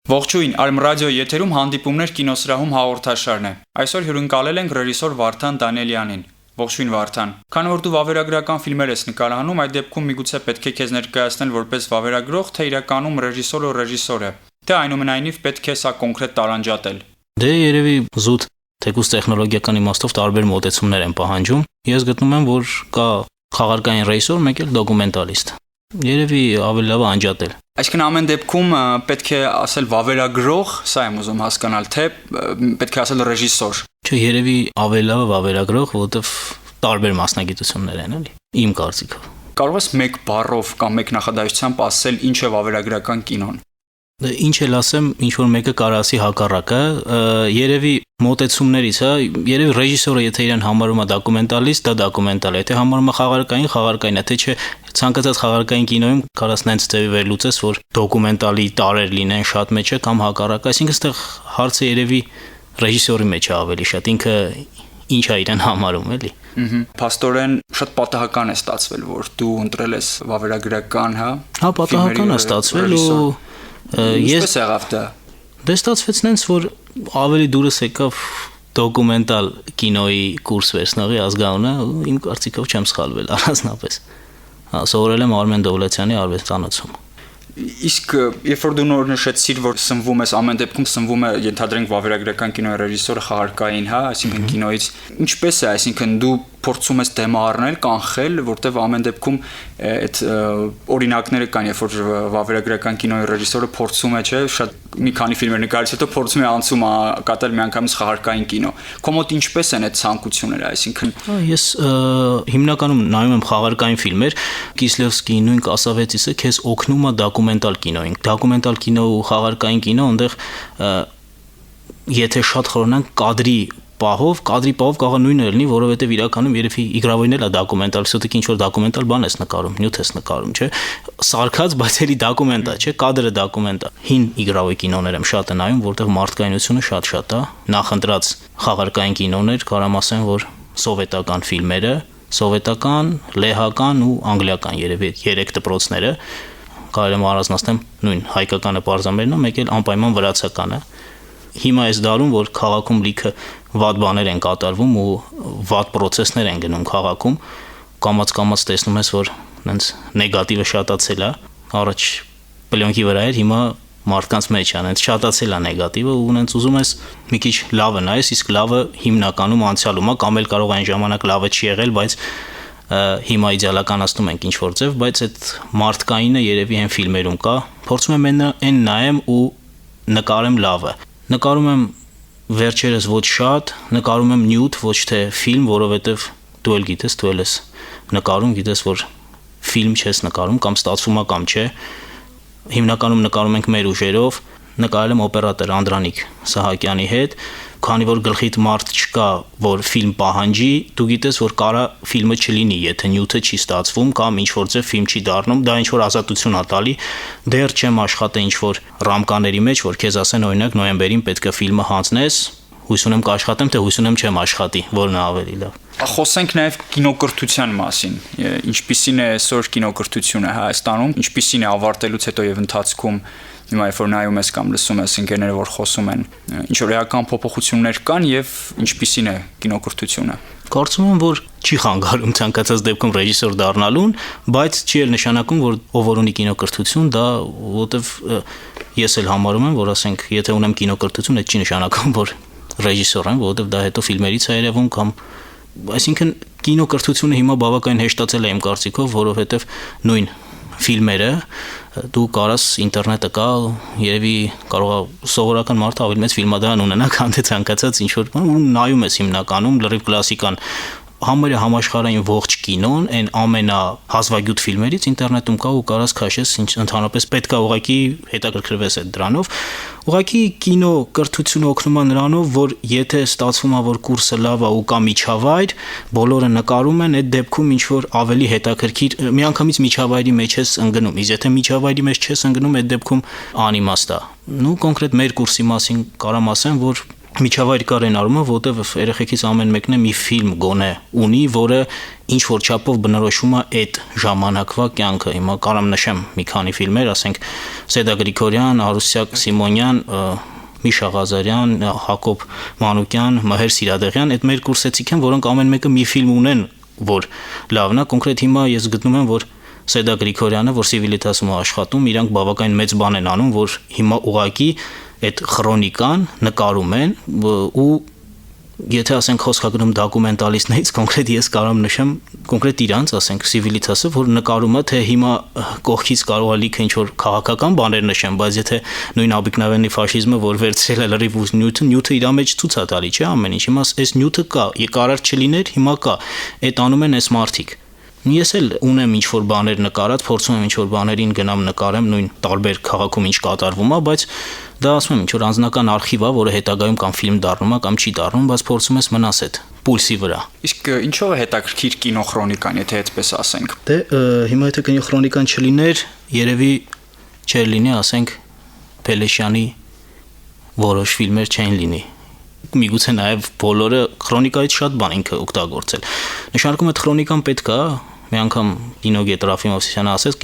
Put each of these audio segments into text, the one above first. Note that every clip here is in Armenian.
Ողջույն, Արմ ռադիո եթերում հանդիպումներ կինոսրահում հաղորդաշարն է։ Այսօր հյուրընկալել ենք ռեժիսոր Վարդան Դանիելյանին։ Ողջույն Վարդան։ Քանի որ դու վավերագրական ֆիլմեր ես նկարահանում, այդ դեպքում միգուցե պետք է քեզ ներկայացնել որպես վավերագրող, թե իրականում ռեժիսոր է։ Թե այնուամենայնիվ պետք է սա կոնկրետ տարանջատել։ Դե երևի զուտ թեկուզ տեխնոլոգիական իմաստով տարբեր մոտեցումներ են պահանջում։ Ես գտնում եմ, որ կա խաղարկային ռեժիսոր, մեկ էլ դոկումենտալիստ։ Երևի ավելի լավ է անջատել։ Այսինքն ամեն դեպքում պետք է ասել վավերագրող, սա եմ ուզում հասկանալ, թե պետք է ասել ռեժիսոր։ Չէ, երևի ավելի լավ է վավերագրող, որովհետև տարբեր մասնագիտություններ են, էլի։ Իմ կարծիքով։ Կարող ես մեկ բառով կամ մեկ նախադասությամբ ասել ինչ է վավերագրական կինոն։ Դե ինչ էլ ասեմ, ինչ որ մեկը կարող ասի հակառակը, երևի մոտեցումներից է, երևի ռեժիսորը եթե իրեն համարում է դոկումենտալիստ, դա դոկումենտալ է, եթե համարում է խաղարկային է, թե չէ ցանկացած խաղարկային կինոյում կարաս նենց ձևի վերլուծես, որ դոկումենտալի տարեր լինեն շատ մեջ է կամ հակառակը, այսինքն այստեղ հարցը երևի ռեժիսորի մեջ է ավելի շատ, ինքը ինչ է իրեն համարում, էլի։ Փաստորեն շատ պատահական է ստացվել, որ դու ընտրել ես վավերագրական, հա։ Հա, պատահական է ստացվել ու Ինչպես եղավ դա։ Դե ստացվեց նենց, որ ավելի դուրս եկավ դոկումենտալ կինոյի կուրս վերցնողի ազգանունը, իմ կարծիքով չեմ սխալվել առանձնապես։ Սովորել եմ Արմեն Դովլեթյանի արվեստանոցում։ Իսկ երբ որ դու նոր նշեցիր, որ սնվում ես ամեն դեպքում սնվում է ենթադրենք վավերագրական կինոյի ռեժիսորը խաղարկային, հա, այսինքն կինոյից ինչպես է, այսինքն դու փորձում ես դեմառնել, կանխել, որտեվ ամեն դեպքում այդ օրինակները կան, երբ որ վավերագրական կինոյի ռեժիսորը փորձում է, չէ, շատ մի քանի ֆիլմեր նկարից հետո փորձում է անցում կատարել միանգամից խաղարկային կինո։ Քո մոտ ինչպես են այդ ցանկությունները, այսինքն Ես հիմնականում նայում եմ խաղարկային ֆիլմեր, Կիսլևսկի նույն Կասավեցիսը քեզ օգնում է դոկումենտալ կինոյին։ Դոկումենտալ կինո ու խաղարկային կինո, այնտեղ եթե շատ խորնանք կադրի պահով կարող է նույնը լինի, որովհետև իրականում երևի իգրավոյն էլ է դոկումենտալ, սոտիկ ինչ որ դոկումենտալ բան ես նկարում, նյութ ես նկարում, չէ։ Սարքած, բայց էլի դոկումենտ է, չէ, կադրը դոկումենտ է։ Հին իգրավոյ կինոներ եմ շատ նայում, որտեղ մարդկայնությունը շատ է, նախընտրած խաղարկային կինոներ, կարամ ասեմ, որ սովետական ֆիլմերը, սովետական, լեհական ու անգլիական երևի 3 դպրոցները, կարելի է առանձնացնեմ նույն հայկականը պարզամերն է, մեկ էլ անպայման վրացականը։ Հիմա այս դարում, որ քաղաքում լիքը վատ բաներ են կատարվում ու վատ process-ներ են գնում քաղաքում, կամաց տեսնում ես, որ նենց նեգատիվը շատացել է, առաջ պլյոնքի վրա էր, հիմա մարդկանց մեջ է, նենց շատացել է նեգատիվը ու նենց ուզում ես մի քիչ լավը նայես, իսկ լավը հիմնականում անցյալում է, կամ էլ կարող այն ժամանակ լավը չի եղել, բայց հիմա իդեալականացնում ենք ինչ-որ ձև, բայց այդ մարդկայինը երևի այն ֆիլմերում կա, փորձում եմ այն նայեմ ու նկարեմ լավը։ Նկարում եմ վերջերս ոչ շատ, նկարում եմ նյութ, ոչ թե ֆիլմ, որովհետև դու էլ գիտես, դու ես նկարում, գիտես, որ ֆիլմ չես նկարում, կամ ստացվում է, կամ չէ։ Հիմնականում նկարում ենք մեր ուժերով, նկարել եմ օպերատոր Անդրանիկ Սահակյանի հետ, քանի որ գլխիդ մարդ չկա, որ ֆիլմ պահանջի, դու գիտես, որ կարա ֆիլմը չլինի, եթե նյութը չի ստացվում կամ ինչ-որ ձև ֆիլմ չի դառնում, դա ինչ-որ ազատություն է տալի, դեռ չեմ աշխատել ինչ-որ ռամկաների մեջ, որ քեզ ասեն, օրինակ, նոյեմբերին պետք է ֆիլմը հանձնես, հույս ունեմ կաշխատեմ, թե հույս ունեմ չեմ աշխատի, որն է ավելի լավ։ Խոսենք նաև կինոկրթության մասին, ինչպիսին է այսօր կինոկրթությունը Հայաստանում, ինչպիսին է ավարտելուց հետո եւ ընթացքում հիմա երբ որ նայում ես կամ լսում ես ընկերները, որ խոսում են, ինչ որ էական փոփոխություններ կան եւ ինչպիսին է կինոկրթությունը։ Կարծում եմ, որ չի խանգարում ցանկացած դեպքում ռեժիսոր դառնալուն, բայց չի էլ նշանակում, որ ով որ ունի կինոկրթություն, դա որովհետեւ ես էլ համարում եմ, որ ասենք, եթե ունեմ կինոկրթություն, դա չի նշանակում, որ ռեժիսոր եմ, որովհետեւ դա հետո ֆիլմերից է երևում կամ այսինքն կինոկրթությունը հիմա բավականին հեշտացել է իմ կարծիքով, որովհետեւ նույն ֆիլմերը դու կարաս ինտերնետը կա, երևի կարող է սովորական մարդը ավելի մեծ ֆիլմադարան ունենա, քան թե ցանկացած ինչ որ բան, ու նայում ես հիմնականում լրիվ կլասիկան համարյա համաշխարհային ողջ կինոն, այն ամենահազվագյուտ ֆիլմերից ինտերնետում կա ու կարաս քաշես, ինչ ընդհանրապես պետք է ուղղակի հետաքրքրվես այդ դրանով։ Ուղղակի կինո կրթությունը օգնում է նրանով, որ եթե ստացվում է, որ կուրսը լավ է ու կա միջավայր, բոլորը նկարում են, այդ դեպքում ինչ որ ավելի հետաքրքիր, միանգամից միջավայրի մեջ ես ընկնում, իսկ եթե միջավայրի մեջ չես ընկնում, այդ դեպքում անիմաստ է։ Նու կոնկրետ մեր կուրսի մասին կարամ ասեմ, որ միջավայր կար այն առումով, որտեղ երեխեքից ամեն մեկն է մի ֆիլմ գոնե ունի, որը ինչ որ չափով բնորոշում է այդ ժամանակվա կյանքը։ Հիմա կարամ նշեմ մի քանի ֆիլմեր, ասենք Սեդա Գրիգորյան, Արուսյակ Սիմոնյան, Միշա Ղազարյան, Հակոբ Մանուկյան, Մհեր Սիրադեղյան, այդ մեր կուրսեցիք են, որոնք ամեն մեկը մի ֆիլմ ունեն, որ լավն է։ Կոնկրետ հիմա ես գտնում եմ, որ Սեդա Գրիգորյանը, որ Civitas-ում է աշխատում, իրանք բավական մեծ բան են անում, որ հիմա ուղակի այդ քրոնիկան նկարում են ու եթե ասենք խոսքագրում դոկումենտալիստներից կոնկրետ ես կարամ նշեմ կոնկրետ իրանց ասենք Civitas-ը, որ նկարում է թե հիմա կողքից կարող է լիքը ինչ որ քաղաքական բաներ նշեմ, բայց եթե նույն Աբիկնավենի ֆաշիզմը, որ վերցրել է լրիվ նյութը իր մեջ ցույց է տալի, չէ՞ ամեն ինչ։ Հիմա այս նյութը կա, կարար չլիներ, հիմա կա։ Այդ անում են այս մարդիկ։ Ես էլ ունեմ ինչ որ բաներ նկարած, փորձում եմ ինչ որ բաներին գնամ նկարեմ նույն տարբեր քաղաքում ինչ կատարվում է, բայց դա ասում եմ ինչ որ անձնական արխիվ է, որը հետագայում կամ ֆիլմ դառնում է կամ չի դառնում, բայց փորձում ես մնաս այդ պուլսի վրա։ Իսկ ինչով է հետաքրքիր կինոխրոնիկան, եթե այդպես ասենք։ Դե հիմա եթե կինոխրոնիկան չլիներ, երևի չէր լինի, ասենք Փելեշյանի որոշ ֆիլմեր չեն լինի։ Միգուցե նաև բոլորը քրոնիկայից շատ բան ինքը օգտագործել։ Նշանակում է քրոնիկան պետք է, մի անգամ կինոգետ Ռաֆի Մովսիսյանը ասեց,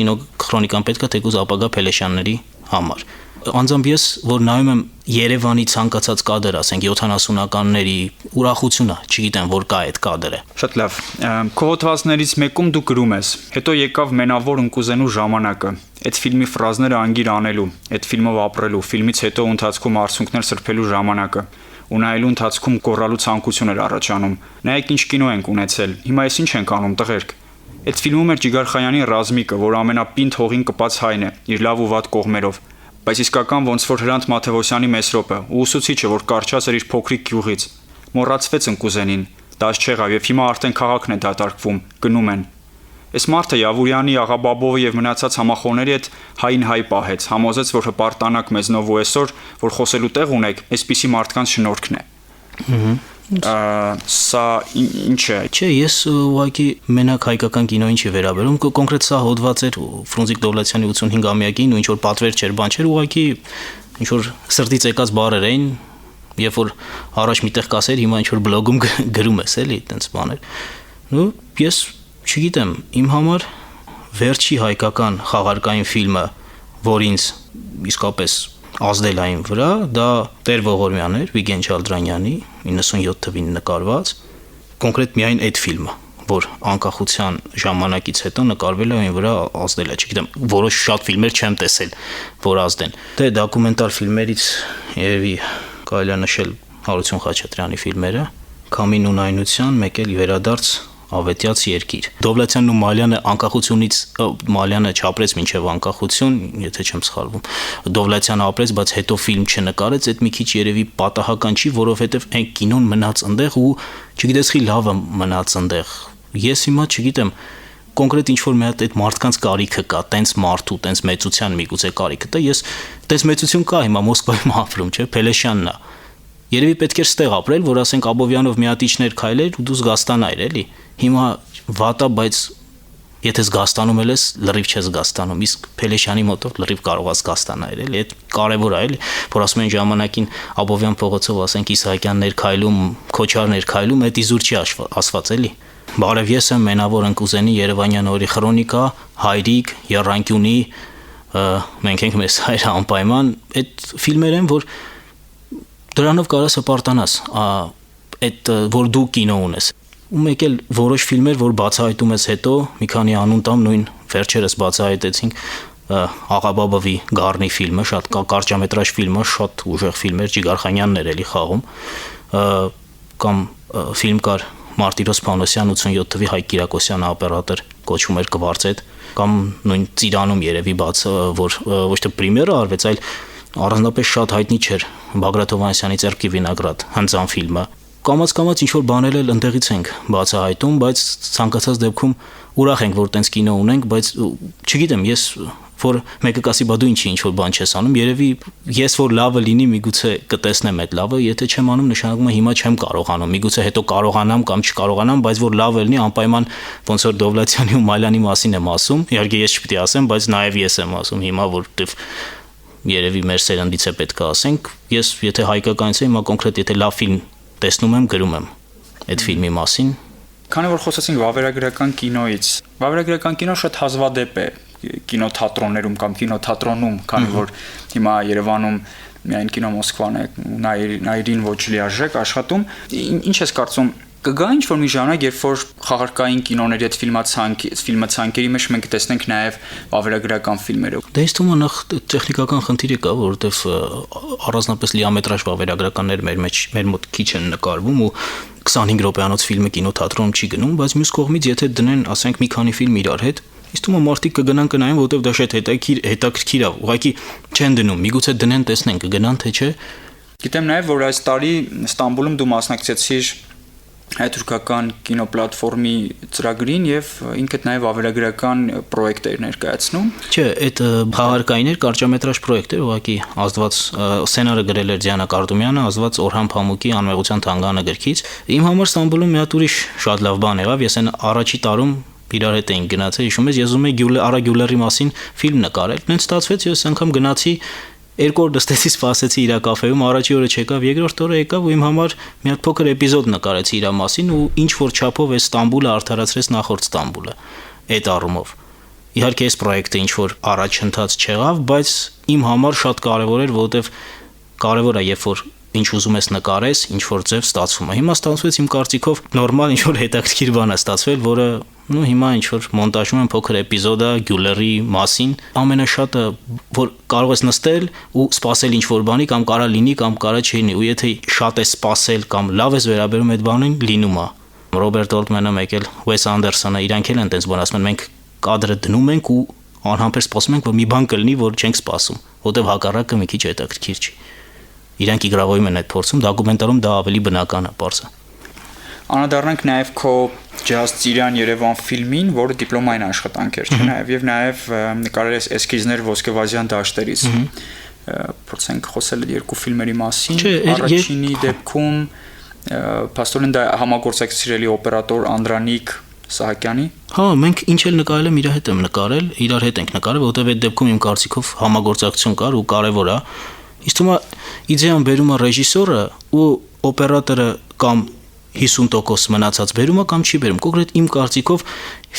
քրոնիկան պետք է թեկուզ ապագա Փելեշյանների համար։ Անձամբ ես, որ նայում եմ Երևանի ցանկացած կադր, ասենք 70-ականների ուրախությունը, չգիտեմ որ կա այդ կադրը։ Շատ լավ։ Քո հոդվածներից մեկում դու գրում ես. հետո եկավ մենավոր ընկուզենու ժամանակը։ Այդ ֆիլմի ֆրազները անգիր անելու, այդ ֆիլմով ապրելու, ֆիլմից հետո ընթացքում արցունքներ սրբելու ժամանակը։ Ու նայելու ընթացքում կորալու ցանկություն էր առաջանում։ Նայեք ինչ կինո ենք ունեցել։ Հիմա էս ինչ ենք անում, տղերք։ Այդ ֆիլմում էր Ջիգար Խայանի Ռազմիկը, որ ամենապինդ հողին կպած հայն է, իր լավ ու վատ կողմերով։ Բայց իսկական ոնց որ Հրանտ Մաթևոսյանի Մեսրոպը, ու ուսուցիչը, որ կարճած էր իր փոքրիկ գյուղից։ Մոռացվեց ընկուզենին, դաս չեղավ եւ հիմա արդեն քաղաքն է դատարկվում, գնում են։ Այս մարդը Յավուրյանի, Աղաբաբովի եւ մնացած համախոհների հետ հային հայ պահեց, համոզեց, որ հպարտանակ մեզնով ու այսօր, որ խոսելու տեղ ունեք, այսպիսի մարդկանց շնորհքն է։ Սա ինչ է։ Չէ, ես ուղղակի մենակ հայկական կինոին չի վերաբերում, կոնկրետ սա հոդված էր Ֆրունզիկ Դովլաթյանի 85-ամյակին, ու ինչ որ պատվեր չէր, բան չէր, ուղղակի ինչ որ սրտից եկած բառեր էին, երբ որ առաջ միտեղ կասեր, հիմա ինչ որ բլոգում գրում ես, էլի, այդպես բաներ։ Ու ես չգիտեմ, իմ համար վերջի հայկական խաղարկային ֆիլմը, որ ինձ իսկապես ազդել այն վրա, դա Տեր Ողորմյանն էր, Վիգեն Չալդրանյանի 97 թվին նկարված, կոնկրետ միայն այդ ֆիլմը, որ անկախության ժամանակից հետո նկարվել է այն վրա ազդել է, չգիտեմ, որոշ շատ ֆիլմեր չեմ տեսել, որ ազդեն։ Դե դոկումենտալ ֆիլմերից երևի կարելի է նշել Հարություն Խաչատրյանի ֆիլմերը, Քամին ունայնության, մեկ էլ Վերադարձ Ավետյաց երկիր։ Դովլաթյանն ու Մալյանը անկախությունից Մալյանը չապրեց մինչև անկախություն, եթե չեմ սխալվում։ Դովլաթյանը ապրեց, բայց հետո ֆիլմ չնկարեց, այդ մի քիչ երևի պատահական չի, որովհետև այն կինոն մնաց այնտեղ ու չգիտես խի լավը մնաց այնտեղ։ Ես հիմա չգիտեմ կոնկրետ ինչ որ մի հատ այդ մարդկանց կարիքը կա, տենց մարդու, տենց մեծության միգուցե կարիքը տա, ես տենց մեծություն կա հիմա Մոսկվայում ապրում, չէ, Փելեշյանն է։ Երևի պետք էր ստեղ ապրել, որ ասենք Աբովյանով մի հատ իջներ քայլեր ու դու զգաստանայր, էլի։ Հիմա վատա, բայց եթե զգաստանում ես, լրիվ չես զգաստանում, իսկ Փելեշյանի մոտով լրիվ կարող ես զգաստանայր, էլի։ Այդ կարևոր է, էլի, որ ասում են ժամանակին Աբովյան փողոցով ասենք Իսահակյաններ քայլում, Քոչարներ քայլում, այդ իզուր չի ասված, էլի։ Բարև ես եմ մենավոր ընկուզենի Երևանյան օրի քրոնիկա, Հայրիկ, Եռանկյունի, մենք ենք մեզ հայրը անպայման, այդ ֆիլմեր են, որ դրանով կարաս հպարտանաս, այդ որ դու կինո ունես։ Ու մեկ էլ որոշ ֆիլմեր, որ բացահայտում ես հետո, մի քանի անուն տամ նույն վերջերս բացահայտեցինք Աղաբաբովի Գառնի ֆիլմը, շատ կարճամետրաժ ֆիլմը, շատ ուժեղ ֆիլմ էր, Ջիգար Խանյանն էր էլի խաղում, կամ ֆիլմ կար Մարտիրոս Փանոսյան 87 թվի Հայկ Կիրակոսյանը օպերատոր կոչվում էր Կվարծետ, կամ նույն Ծիրանում երևի բաց, որ ոչ թե պրեմիերը արվեց, այլ առանձնապես շատ հայտնի չէր Բագրատ Հովհաննիսյանի Ձեռքի վինագրատ հնձան ֆիլմը։ Կամաց ինչ որ բանել էլ ընդեղից ենք բացահայտում, բայց ցանկացած դեպքում ուրախ ենք, որ տենց կինո ունենք, բայց չգիտեմ, ես որ մեկը կասի բա դու ինչ որ բան չես անում, երևի ես որ լավը լինի, միգուցե կտեսնեմ այդ լավը, եթե չեմ անում, նշանակում է հիմա չեմ կարողանում, միգուցե հետո կարողանամ կամ չկարողանամ, բայց որ լավը լինի, անպայման ոնց որ Դովլաթյանի ու Մալյանի մասին եմ ասում, իհարկե ես չպիտի ասեմ, բայց նաև ես եմ ասում հիմա, որտեվ երևի մեր սերնդից է պետք է ասենք, ես եթե հայկականից եմ, հիմա կոնկրետ եթե լավ ֆիլմ տեսնում եմ, գրում եմ այդ ֆիլմի մասին։ Քանի որ խոսացինք վավերագրական կինոից, վավերագրական կինո շատ հազվադեպ է կինոթատրոններում կամ կինոթատրոնում, քանի որ հիմա Երևանում միայն կինո Մոսկվան է, նայրին ոչ լիարժեք աշխատում։ Ինչ ես կարծում, կգա ինչ-որ մի ժամանակ, երբ որ խաղարկային կինոների այդ ֆիլմացանկերի մեջ մենք տեսնենք նաև վավերագրական ֆիլմերը։ Դե ինձ թվում է նախ տեխնիկական խնդիր կա, որովհետև առանձնապես լիամետրաժ վավերագրականներ մեր մոտ քիչ են նկարվում ու 25 րոպեանոց ֆիլմը կինոթատրոնում չի գնում, բայց մյուս կողմից եթե դնեն, ասենք մի քանի ֆիլմ իրար հետ, ինձ թվում է մարդիկ կգնան կնայեն, որովհետև դա շատ հետաքրքիր է, ուղղակի չեն դնում, միգուցե դնեն տեսնեն կգնան թե չէ։ Գիտեմ նաև, որ այս տարի Ստամբուլում դու մասնակցեցիր հայ-թուրքական կինոպլատֆորմի ծրագրին եւ ինքդ նաև վավերագրական պրոյեկտ էր ներկայացնում։ Չէ, այդ խաղարկայիներ կարճամետրաժ պրոյեկտ էր, ուղղակի ազդված սցենարը գրել էր Դիանա Կարդումյանը, ազդված Օրհան Փամուկի Անմեղության թանգարանը գրքից։ Իմ համար Ստամբուլում մի հատ ուրիշ շատ լավ բան եղավ, ես այն առաջի տարում իրար հետ էինք գնացել, հիշում ես, ես ուզում եի Արա Գյուլերի մասին ֆիլմ նկարել։ Նենց ստացվեց, ես անգամ գնացի երկու օր դստեցի սպասեցի իր կաֆեում, առաջի օրը չեկավ, երկրորդ օրը եկավ ու իմ համար մի հատ փոքր էպիզոդ նկարեցի իր մասին ու ինչ որ չափով է Ստամբուլը արդարացրեց նախորդ Ստամբուլը այդ առումով։ Իհարկե այս պրոյեկտը ինչ որ առաջընթաց չեղավ, բայց իմ համար շատ կարևոր էր, որովհետև կարևոր է, երբ որ ինչ ուզում ես նկարես, ինչ որ ձև ստացվում է։ Հիմա ստացվեց իմ կարծիքով նորմալ ինչ որ հետաքրքիր բան է ստացվել, որը հիմա ինչ որ մոնտաժում են փոքր էպիզոդը Գյուլերի մասին, ամենաշատը որ կարող ես նստել ու սպասել ինչ որ բանի կամ կարա լինի կամ կարա չլինի, ու եթե շատ է սպասել կամ լավ ես վերաբերում այդ բանին, լինում է։ Ռոբերտ Օլտմանը եկել, Ուես Անդերսոնը, իրանք էլ են տենց բան ասում են, մենք կադրը դնում ենք ու անհամբեր սպասում ենք, որ մի բան կլինի, որ չենք սպասում, որտեղ հակառակը մի քիչ հետաքրքիր չի։ Իրանք իգրավոյում են այդ փորձում, դոկումենտարում դա ավելի բնական է, պարզը։ Անդառնանք նաև քո Ջազ Ծիրան Երևան ֆիլմին, որը դիպլոմային աշխատանք էր, չէ՞, նաև նկարել ես էսքիզներ Ոսկեվազյան դաշտերից։ Փորձենք խոսել երկու ֆիլմերի մասին։ Առաջինի դեպքում փաստորեն դա համագործակցել օպերատոր Անդրանիկ Սահակյանի։ Հա, մենք ինչ էլ նկարել եմ, իր հետ եմ նկարել, իրար հետ ենք նկարել, որովհետև այդ դեպքում իմ կարծիքով համագործակցություն կար ու կարևոր է։ Իսկ թվում է իդեան բերում է ռեժիսորը ու օպերատորը կամ 50% մնացած բերում է կամ չի բերում։ Կոնկրետ իմ կարծիքով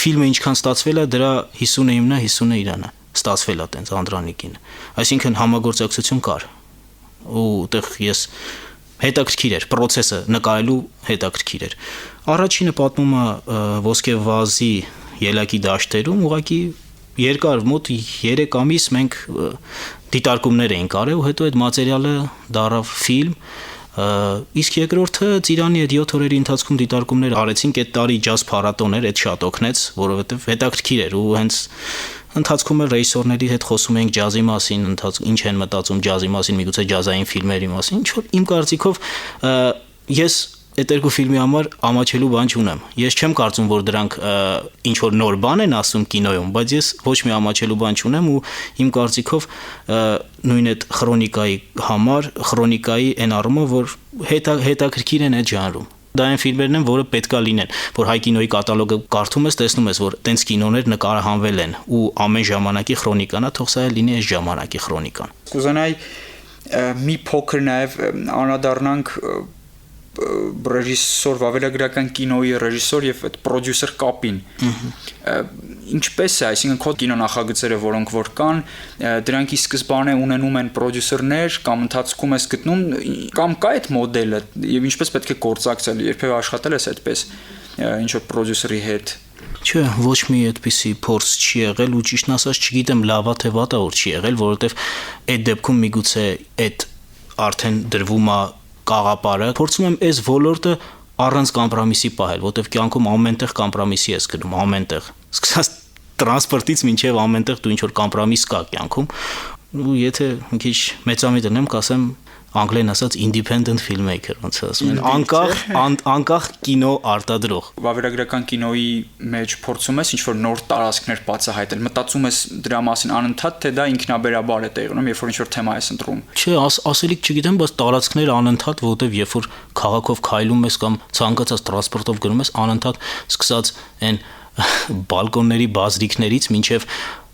ֆիլմը ինչքան ստացվել է, դրա 50-ը իմն է, 50-ը իրան է։ Ստացվել է տենց Անդրանիկին։ Այսինքն համագործակցություն կար։ Ու այդտեղ ես հետաքրքիր էր, process-ը նկարելու հետաքրքիր էր։ Առաջինը պատմում է Ոսկեվազի ելակի դաշտերում, ուղղակի երկար մոտ 3 ամիս մենք դիտարկումներ էինք արել ու հետո այդ մատերիալը դարավ ֆիլմ։ Իսկ երկրորդը Ծիրանի այդ 7 օրերի ընթացքում դիտարկումներ արեցինք, այդ տարի ջազ փառատոն էր, այդ շատ օգնեց, որովհետև հետաքրքիր էր ու հենց ընթացքում էլ ռեժիսորների հետ խոսում էինք ջազի մասին, ինչ են մտածում ջազի մասին, միգուցե ջազային ֆիլմերի մասին, ինչ որ իմ կարծիքով ես այդ երկու ֆիլմի համար ամաչելու բան չունեմ։ Ես չեմ կարծում, որ դրանք ինչ որ նոր բան են ասում կինոյում, բայց ես ոչ մի ամաչելու բան չունեմ ու իմ կարծիքով նույն այդ քրոնիկայի համար, քրոնիկայի այն առումով, որ հետաքրքիր են այդ ժանրում։ Դա այն ֆիլմերն են, որը պետքա լինեն, որ հայ կինոյի կատալոգը կարդում ես, տեսնում ես, որ տենց կինոներ նկարահանվել են ու ամեն ժամանակի քրոնիկան է, թող սա լինի այս ժամանակի քրոնիկան։ Կուզենայի մի փոքր նաև անդրադառնանք ռեժիսոր, վավերագրական կինոյի ռեժիսոր եւ այդ պրոդյուսեր կապին։ Ինչպես է, այսինքն քո կինոնախագծերը, որոնք որ կան, դրանք ի սկզբանե ունենում են պրոդյուսերներ կամ ընթացքում ես գտնում կամ կա այդ մոդելը եւ ինչպես պետք է գործակցել, երբեւե աշխատել ես այդպես ինչ որ պրոդյուսերի հետ։ Չէ, ոչ մի այդպիսի փորձ չի եղել ու ճիշտն ասած չգիտեմ լավա թե վատա որ չի եղել, որովհետեւ այդ դեպքում միգուցե այդ արդեն դրվում է կաղապարը, փորձում եմ այս ոլորտը առանց կոմպրոմիսի պահել, որովհետև կյանքում ամենտեղ կոմպրոմիսի ես գնում, ամենտեղ։ Սկսած տրանսպորտից մինչև ամենտեղ դու ինչ որ կոմպրոմիս կա կյանքում։ Ու եթե մի քիչ մեծամիտ դնեմ, կասեմ անգլերեն ասած independent filmmaker, ոնց ասում են, անկախ կինո արտադրող։ Վավերագրական կինոյի մեջ փորձում ես ինչ-որ նոր տարածքներ բացահայտել, մտածում ես դրա մասին անընդհատ, թե դա ինքնաբերաբար է տեղի ունենում, երբ որ ինչ-որ թեմա ես ընտրում։ Չէ, ասելիք չգիտեմ, բայց տարածքներ անընդհատ, որովհետև երբ որ քաղաքով քայլում ես կամ ցանկացած տրանսպորտով գնում ես, անընդհատ սկսած այն բալկոնների բազրիկներից մինչև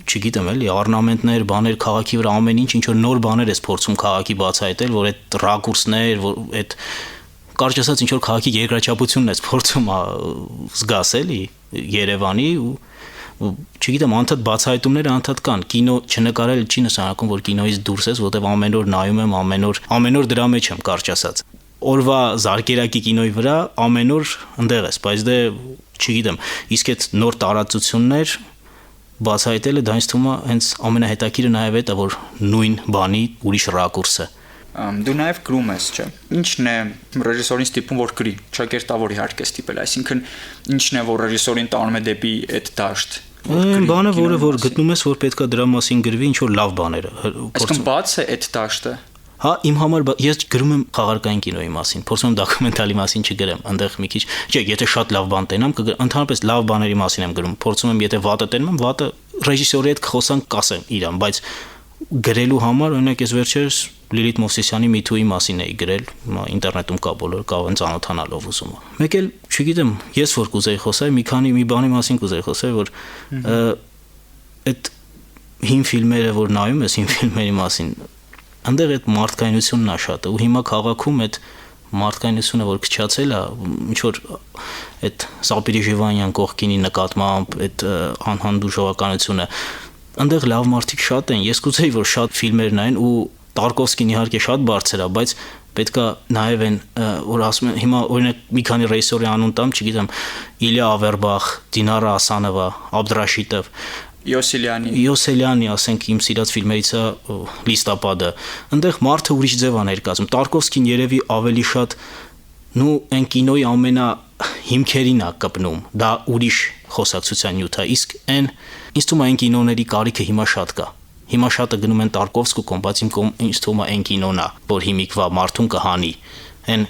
չգիտեմ էլի, օրնամենտներ, բաներ քաղաքի վրա ամեն ինչ որ նոր բաներ ես փորձում քաղաքի բացահայտել, որ այդ ռակուրսներ, որ այդ կարճ ասած ինչ որ քաղաքի երկրաչափությունն ես փորձում զգաս էլի Երևանի ու չգիտեմ, անդադ բացահայտումները անդադ կան։ Կինո չնկարել չի նշանակում, որ կինոից դուրս ես, որտեվ ամեն օր նայում եմ, ամեն օր դրա մեջ եմ կարճ ասած։ Օրվա զարկերակի կինոյի վրա ամեն օր ընդեղ ես, բայց դե չգիտեմ, իսկ այդ նոր տարածություններ բացահայտելը դա ինձ թվում է հենց ամենահետաքրքիրը նաև է, որ նույն բանի ուրիշ ռակուրսը։ Դու նաև գրում ես, չէ՞։ Ինչն է ռեժիսորին ստիպում, որ գրի, ճակերտավոր իհարկե ստիպել, այսինքն ինչն է, որ ռեժիսորին տանում է դեպի այդ դաշտ։ Բանը, որ գտնում ես, որ պետքա դրա մասին գրվի ինչ որ լավ բաները։ Այսինքն բաց է այդ դաշտը։ Հա, իմ համար ես գրում եմ խաղարկային կինոյի մասին, փորձում եմ դոկումենտալի մասին չգրեմ, այնտեղ մի քիչ, չէ, եթե շատ լավ բան տենամ, ընդհանրապես լավ բաների մասին եմ գրում, փորձում եմ, եթե վատը տենում եմ, վատը ռեժիսորի հետ խոսանք կասեմ իրան, բայց գրելու համար օրինակ ես վերջերս Լիլիթ Մովսիսյանի Միթուի մասին էի գրել, ինտերնետում կա բոլոր կարող են ծանոթանալով ուզում։ Մեկ էլ, չգիտեմ, ես որ կուզեի խոսալ, մի բանի մասին կուզեի խոսալ, որ այդ հին ֆիլմերը, որ նայում ես հին ֆիլմերի մասին, այնտեղ այդ մարդկայնությունն է շատը, ու հիմա քաղաքում այդ մարդկայնությունը որ քչացել է, ինչ որ այդ Սապիրի Ժիվանյան կողքինի նկատմամբ այդ անհանդուրժողականությունը, այնտեղ լավ մարդիկ շատ են, ես կուզեի որ շատ ֆիլմեր նայեն ու Տարկովսկին իհարկե շատ բարձր է, բայց պետքա նաև են որ ասում են հիմա օրինակ մի քանի ռեժիսորի անուն տամ, չգիտեմ, Իլյա Ավերբախ, Դինարա Ասանովա, Աբդրաշիտով, Յոսելյանի, ասենք իմ սիրած ֆիլմերից է Լիստապադը, այնտեղ մարդը ուրիշ ձև է ներկայացում, Տարկովսկին երևի ավելի շատ նու այն կինոյի ամենահիմքերին է կպնում, դա ուրիշ խոսակցության նյութ է, իսկ այն ինձ թվում է այն կինոների կարիքը հիմա շատ կա։ Հիմա շատը գնում են Տարկովսկու կողմ, բայց ինձ թվում է այն կինոնն է, որ հիմիկվա մարդուն կհանի, այն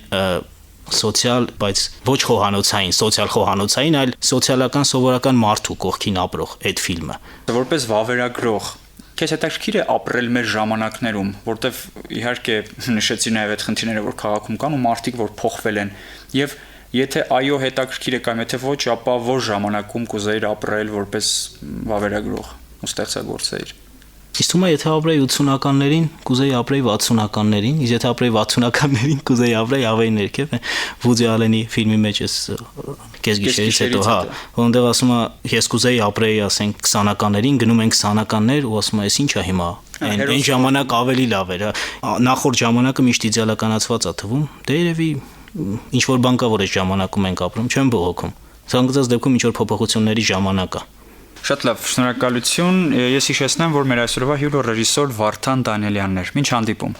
սոցիալ, բայց ոչ խոհանոցային, սոցիալ խոհանոցային, այլ սոցիալական սովորական մարդու կողքին ապրող այդ ֆիլմը։ Որպես վավերագրող, քեզ հետաքրքիր է ապրել մեր ժամանակներում, որտեվ իհարկե նշեցի նաև այդ խնդիրները, որ քաղաքում կան ու մարդիկ, որ փոխվել են, եւ եթե այո հետաքրքիր է կամ եթե ոչ, ապա որ ժամանակում կուզեիր ապրել որպես վավերագրող ու ստեղծագործեիր։ Իսկ թվում է եթե ապրեի 80-ականներին, կուզեի ապրեի 60-ականներին, իսկ եթե ապրեի 60-ականներին, կուզեի ապրեի ավելի ներքև, Վուդի Ալենի ֆիլմի մեջ էս Կես գիշերից հետո, հա, որոնտեղ ասում է, ես կուզեի ապրեի, ասենք 20-ականներին, գնում են 20-ականներ ու ասում է, էս ի՞նչ է հիմա։ Այն ժամանակ ավելի լավ էր, նախորդ ժամանակը միշտ իդեալականացված է թվում, դե երևի ինչ որ բան կա, որ այս ժամանակում ենք ապրում, չեմ բողոքում։ Ցանկացած դեպքում ինչ որ փոփոխությունների ժամանակ է։ Շատ լավ, շնորհակալություն։ Ես հիշեցնեմ, որ մեր այսօրվա հյուրը ռեժիսոր Վարդան Դանիելյանն էր։ Մինչ հանդիպում։